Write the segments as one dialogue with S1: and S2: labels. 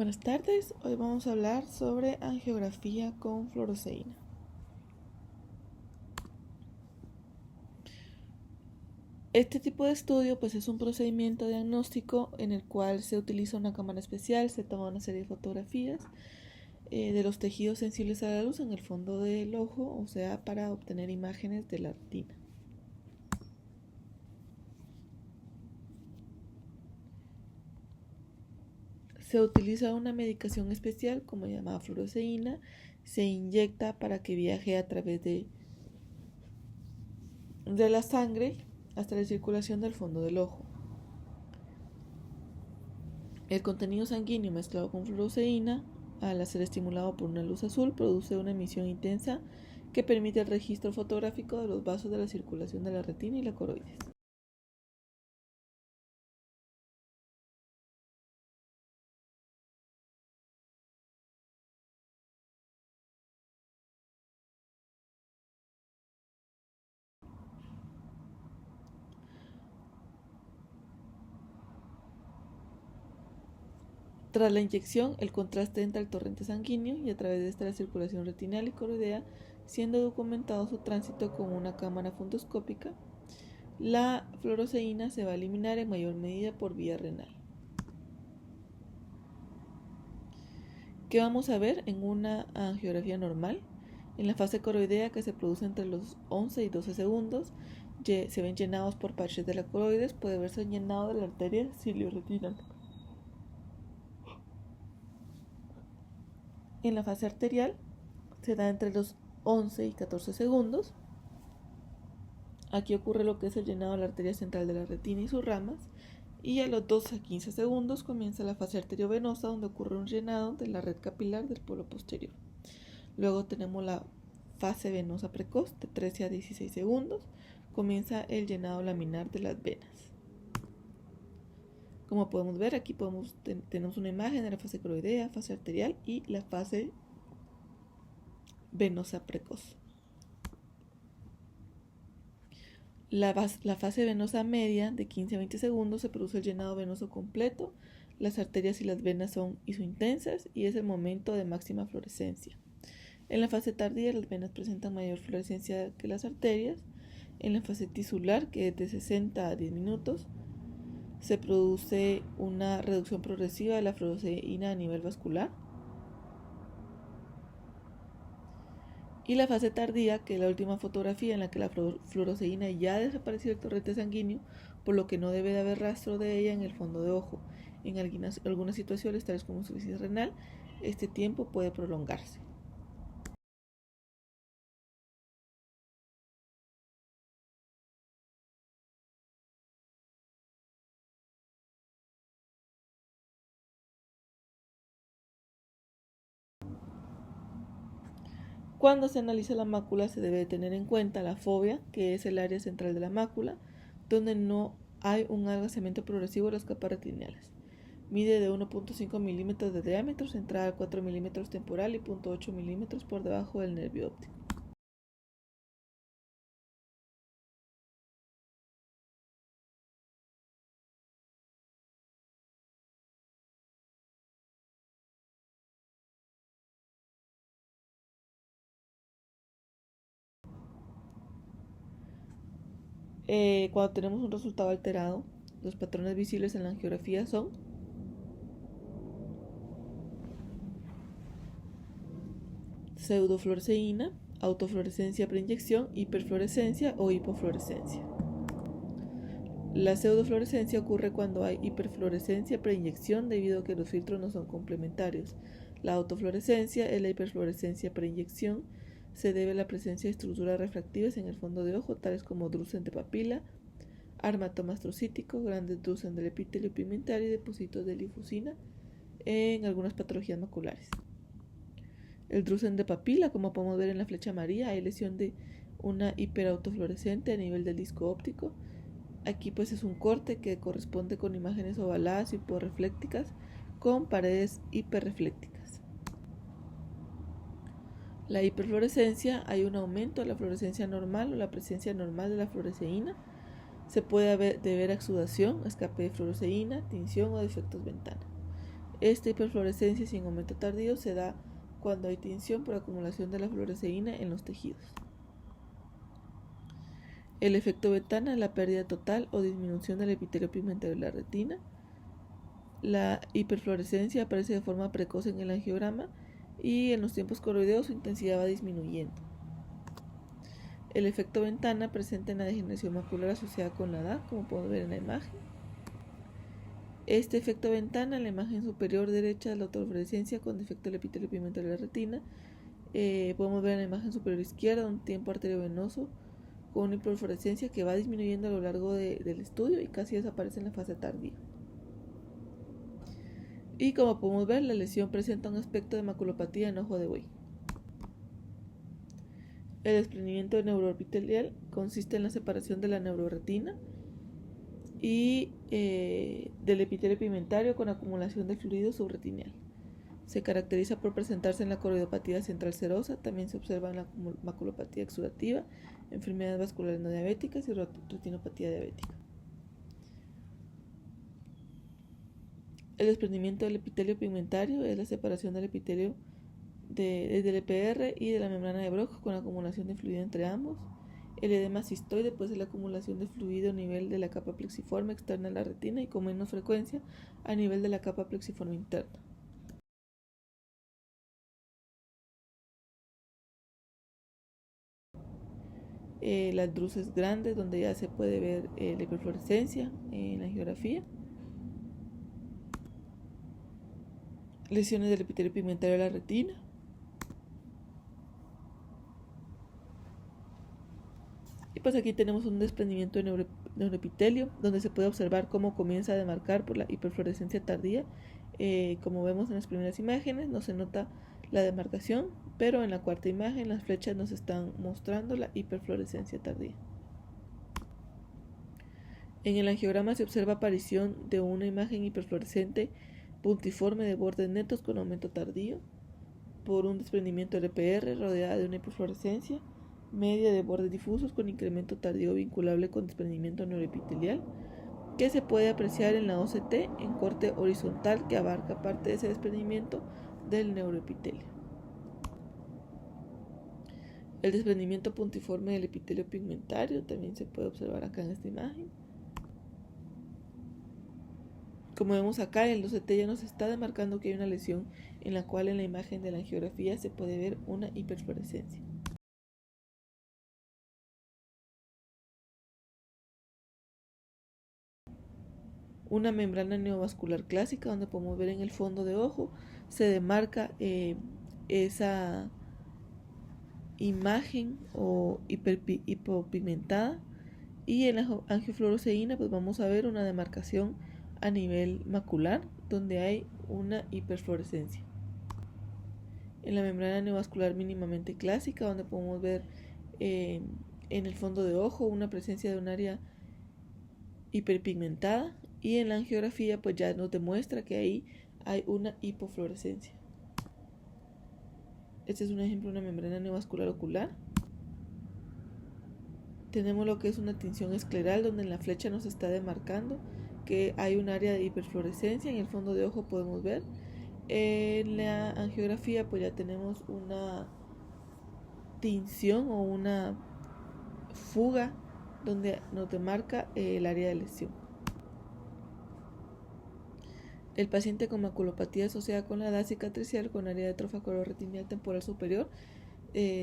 S1: Buenas tardes, hoy vamos a hablar sobre angiografía con fluoresceína. Este tipo de estudio es un procedimiento diagnóstico en el cual se utiliza una cámara especial, se toma una serie de fotografías de los tejidos sensibles a la luz en el fondo del ojo, o sea, para obtener imágenes de la retina. Se utiliza una medicación especial como llamada fluoresceína, se inyecta para que viaje a través de la sangre hasta la circulación del fondo del ojo. El contenido sanguíneo mezclado con fluoresceína, al ser estimulado por una luz azul, produce una emisión intensa que permite el registro fotográfico de los vasos de la circulación de la retina y la coroides. Tras la inyección, el contraste entra al torrente sanguíneo y a través de esta la circulación retinal y coroidea, siendo documentado su tránsito con una cámara fundoscópica. La fluoresceína se va a eliminar en mayor medida por vía renal. ¿Qué vamos a ver en una angiografía normal? En la fase coroidea, que se produce entre los 11 y 12 segundos, se ven llenados por parches de la coroides, puede verse llenado de la arteria cilio-retinal. En la fase arterial se da entre los 11 y 14 segundos. Aquí ocurre lo que es el llenado de la arteria central de la retina y sus ramas. Y a los 12 a 15 segundos comienza la fase arteriovenosa, donde ocurre un llenado de la red capilar del polo posterior. Luego tenemos la fase venosa precoz de 13 a 16 segundos. Comienza el llenado laminar de las venas. Como podemos ver, aquí tenemos una imagen de la fase coroidea, fase arterial y la fase venosa precoz. La fase venosa media de 15 a 20 segundos se produce el llenado venoso completo. Las arterias y las venas son isointensas y es el momento de máxima fluorescencia. En la fase tardía, las venas presentan mayor fluorescencia que las arterias. En la fase tisular, que es de 60 a 10 minutos, se produce una reducción progresiva de la fluoresceína a nivel vascular. Y la fase tardía, que es la última fotografía en la que la fluoresceína ya ha desaparecido del torrente sanguíneo, por lo que no debe de haber rastro de ella en el fondo de ojo. En algunas situaciones, tales como insuficiencia renal, este tiempo puede prolongarse. Cuando se analiza la mácula, se debe tener en cuenta la fovea, que es el área central de la mácula, donde no hay un adelgazamiento progresivo de las capas retinales. Mide de 1.5 milímetros de diámetro central, 4 milímetros temporal y 0.8 milímetros por debajo del nervio óptico. Cuando tenemos un resultado alterado, los patrones visibles en la angiografía son pseudofluoresceína, autofluorescencia preinyección, hiperfluorescencia o hipofluorescencia. La pseudofluorescencia ocurre cuando hay hiperfluorescencia preinyección debido a que los filtros no son complementarios. La autofluorescencia es la hiperfluorescencia preinyección. Se debe a la presencia de estructuras refractivas en el fondo de ojo, tales como drusen de papila, armatoma astrocítico, grandes drusen del epitelio pigmentario y depósitos de linfocina en algunas patologías maculares. El drusen de papila, como podemos ver en la flecha amarilla, hay lesión de una hiperautofluorescente a nivel del disco óptico. Aquí es un corte que corresponde con imágenes ovaladas y hiporreflécticas con paredes hiperreflécticas. La hiperfluorescencia, hay un aumento de la fluorescencia normal o la presencia normal de la fluoresceína. Se puede deber a exudación, escape de fluoresceína, tinción o defectos ventana. Esta hiperfluorescencia sin aumento tardío se da cuando hay tinción por acumulación de la fluoresceína en los tejidos. El efecto ventana es la pérdida total o disminución del epitelio pigmentario de la retina. La hiperfluorescencia aparece de forma precoz en el angiograma y en los tiempos coroideos su intensidad va disminuyendo. El efecto ventana presente en la degeneración macular asociada con la edad, como podemos ver en la imagen. Este efecto ventana en la imagen superior derecha de la autofluorescencia con defecto del epitelio pigmentario de la retina. Podemos ver en la imagen superior izquierda un tiempo arteriovenoso con una hiperfluorescencia que va disminuyendo a lo largo del estudio y casi desaparece en la fase tardía. Y como podemos ver, la lesión presenta un aspecto de maculopatía en ojo de buey. El desprendimiento neuroepitelial consiste en la separación de la neuroretina y del epitelio pigmentario con acumulación de fluido subretinial. Se caracteriza por presentarse en la coroidopatía central serosa, también se observa en la maculopatía exudativa, enfermedades vasculares no diabéticas y retinopatía diabética. El desprendimiento del epitelio pigmentario es la separación del epitelio del EPR y de la membrana de Broca con acumulación de fluido entre ambos. El edema cistoide pues es la acumulación de fluido a nivel de la capa plexiforme externa de la retina y con menos frecuencia a nivel de la capa plexiforme interna. Las druses grandes donde ya se puede ver la hiperfluorescencia en la angiografía. Lesiones del epitelio pigmentario de la retina. Y pues aquí tenemos un desprendimiento de neuroepitelio donde se puede observar cómo comienza a demarcar por la hiperfluorescencia tardía. Como vemos en las primeras imágenes no se nota la demarcación, pero en la cuarta imagen las flechas nos están mostrando la hiperfluorescencia tardía. En el angiograma se observa aparición de una imagen hiperfluorescente puntiforme de bordes netos con aumento tardío por un desprendimiento del EPR rodeada de una hiperfluorescencia media de bordes difusos con incremento tardío vinculable con desprendimiento neuroepitelial que se puede apreciar en la OCT en corte horizontal que abarca parte de ese desprendimiento del neuroepitelio. El desprendimiento puntiforme del epitelio pigmentario también se puede observar acá en esta imagen. Como vemos acá, el OCT ya nos está demarcando que hay una lesión en la cual en la imagen de la angiografía se puede ver una hiperfluorescencia. Una membrana neovascular clásica donde podemos ver en el fondo de ojo se demarca esa imagen o hipopigmentada y en la angiofluoresceína pues vamos a ver una demarcación a nivel macular donde hay una hiperfluorescencia. En la membrana neovascular mínimamente clásica donde podemos ver en el fondo de ojo una presencia de un área hiperpigmentada y en la angiografía pues ya nos demuestra que ahí hay una hipofluorescencia. Este es un ejemplo de una membrana neovascular ocular. Tenemos lo que es una tinción escleral donde en la flecha nos está demarcando que hay un área de hiperfluorescencia. En el fondo de ojo podemos ver. En la angiografía pues ya tenemos una tinción o una fuga donde nos demarca el área de lesión. El paciente con maculopatía asociada con la edad cicatricial con área de atrofia cororetinial temporal superior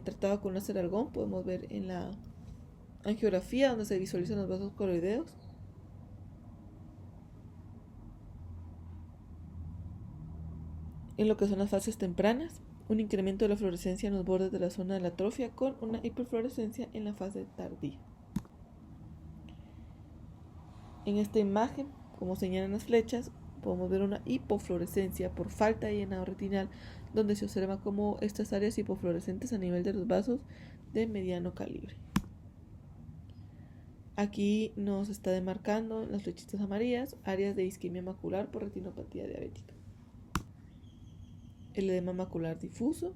S1: tratado con láser argón, podemos ver en la angiografía donde se visualizan los vasos coroideos. En lo que son las fases tempranas, un incremento de la fluorescencia en los bordes de la zona de la atrofia con una hiperfluorescencia en la fase tardía. En esta imagen, como señalan las flechas, podemos ver una hipofluorescencia por falta de llenado retinal, donde se observa como estas áreas hipofluorescentes a nivel de los vasos de mediano calibre. Aquí nos está demarcando las flechitas amarillas áreas de isquemia macular por retinopatía diabética. El edema macular difuso,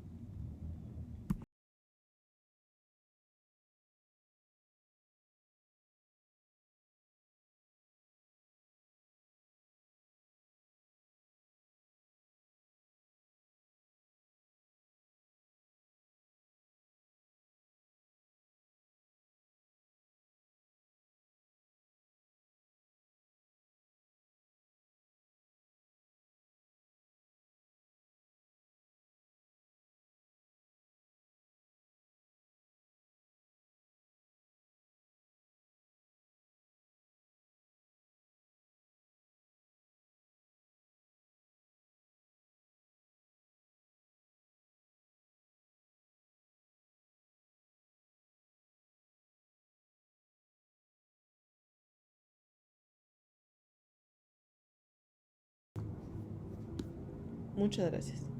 S1: Muchas gracias.